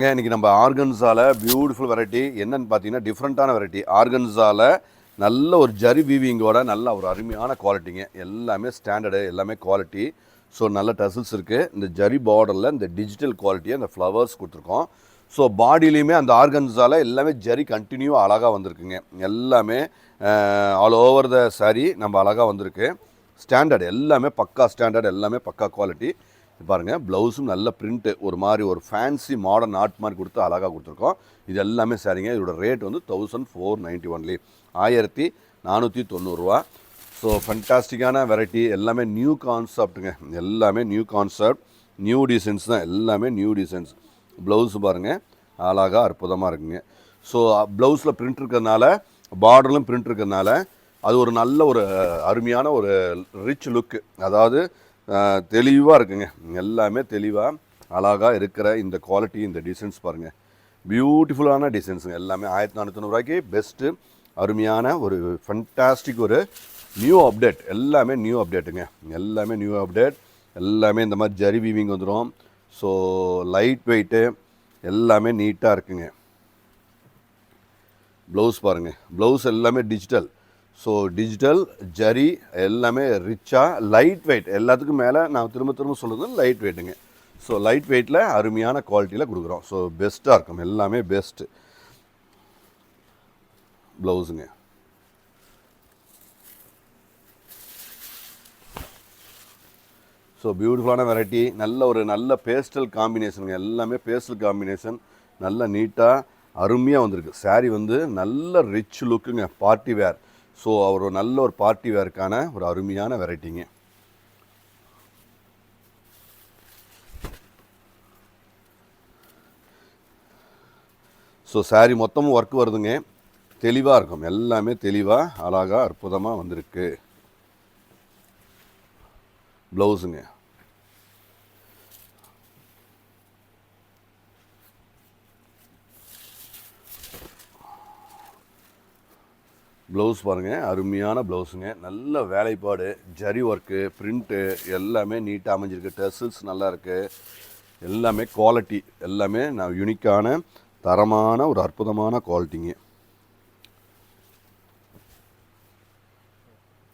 இன்றைக்கி நம்ம ஆர்கன்ஸாவில் beautiful variety என்னென்னு பார்த்தீங்கன்னா டிஃப்ரெண்ட்டான வெரைட்டி ஆர்கன்ஸாவில் நல்ல ஒரு ஜரி வீவிங்கோட நல்ல ஒரு அருமையான குவாலிட்டிங்க. எல்லாமே ஸ்டாண்டர்டு, எல்லாமே குவாலிட்டி. ஸோ நல்ல டசில்ஸ் இருக்குது. இந்த ஜரி பார்டரில் இந்த டிஜிட்டல் குவாலிட்டியை இந்த ஃப்ளவர்ஸ் கொடுத்துருக்கோம். ஸோ பாடியிலையுமே அந்த ஆர்கன்ஸால் எல்லாமே ஜரி கண்டினியூ அழகாக வந்திருக்குங்க. எல்லாமே ஆல் ஓவர் த சாரி நம்ம அழகாக வந்திருக்கு. ஸ்டாண்டர்டு எல்லாமே பக்கா ஸ்டாண்டர்டு, எல்லாமே பக்கா குவாலிட்டி. பாருங்கள், ப்ளவுஸும் நல்ல பிரிண்ட்டு, ஒரு மாதிரி ஒரு ஃபேன்சி மாடர்ன் ஆர்ட் மாதிரி கொடுத்து அழகாக கொடுத்துருக்கோம். இது எல்லாமே சரிங்க. இதோட ரேட் வந்து 1491 1490 ரூபா. ஸோ ஃபண்டாஸ்டிக்கான வெரைட்டி, எல்லாமே நியூ கான்செப்ட்டுங்க. எல்லாமே நியூ கான்செப்ட், நியூ டிசைன்ஸ் தான், எல்லாமே நியூ டிசைன்ஸ். ப்ளவுஸ் பாருங்கள், அழகாக அற்புதமாக இருக்குங்க. ஸோ ப்ளவுஸில் பிரிண்ட் இருக்கிறதுனால, பார்டர்லும் பிரிண்ட் இருக்கிறதுனால அது ஒரு நல்ல ஒரு அருமையான ஒரு ரிச் லுக்கு, அதாவது தெளிவாக இருக்குங்க. எல்லாமே தெளிவாக அழகாக இருக்கிற இந்த குவாலிட்டி, இந்த டிசைன்ஸ் பாருங்கள், பியூட்டிஃபுல்லான டிசைன்ஸுங்க. எல்லாமே 1490 ரூபாய்க்கு பெஸ்ட்டு, அருமையான ஒரு ஃபண்டாஸ்டிக் ஒரு நியூ அப்டேட். எல்லாமே நியூ அப்டேட்டுங்க, எல்லாமே நியூ அப்டேட். எல்லாமே இந்த மாதிரி ஜரி வீவிங் வந்துடும். ஸோ லைட் வெயிட்டு, எல்லாமே நீட்டாக இருக்குங்க. ப்ளவுஸ் பாருங்கள், ப்ளவுஸ் எல்லாமே டிஜிட்டல். ஸோ டிஜிட்டல் ஜரி எல்லாமே ரிச்சாக லைட் வெயிட். எல்லாத்துக்கும் மேலே நான் திரும்ப சொல்கிறது லைட் வெயிட்டுங்க. ஸோ லைட் வெயிட்டில் அருமையான குவாலிட்டியில் கொடுக்குறோம். ஸோ பெஸ்ட்டாக இருக்கும், எல்லாமே பெஸ்ட்டு. ப்ளவுஸுங்க, ஸோ பியூட்டிஃபுல்லான வெரைட்டி. நல்ல பேஸ்டல் காம்பினேஷனுங்க. எல்லாமே பேஸ்டல் காம்பினேஷன், நல்ல நீட்டாக அருமையாக வந்திருக்கு. சாரீ வந்து நல்ல ரிச் லுக்குங்க, பார்ட்டி வேர். ஸோ அவர் நல்ல ஒரு பார்ட்டி வேருக்கான ஒரு அருமையான வெரைட்டிங்க. ஸோ சாரீ மொத்தமும் ஒர்க் வருதுங்க, தெளிவாக இருக்கும். எல்லாமே தெளிவாக அழகாக அற்புதமாக வந்திருக்கு. ப்ளவுஸுங்க, ப்ளவுஸ் பாருங்கள், அருமையான ப்ளவுஸுங்க. நல்ல வேலைப்பாடு, ஜரி ஒர்க்கு, பிரிண்ட்டு எல்லாமே நீட்டாக அமைஞ்சிருக்கு. டெசில்ஸ் நல்லா இருக்குது. எல்லாமே குவாலிட்டி, எல்லாமே யூனிக்கான தரமான ஒரு அற்புதமான குவாலிட்டிங்க.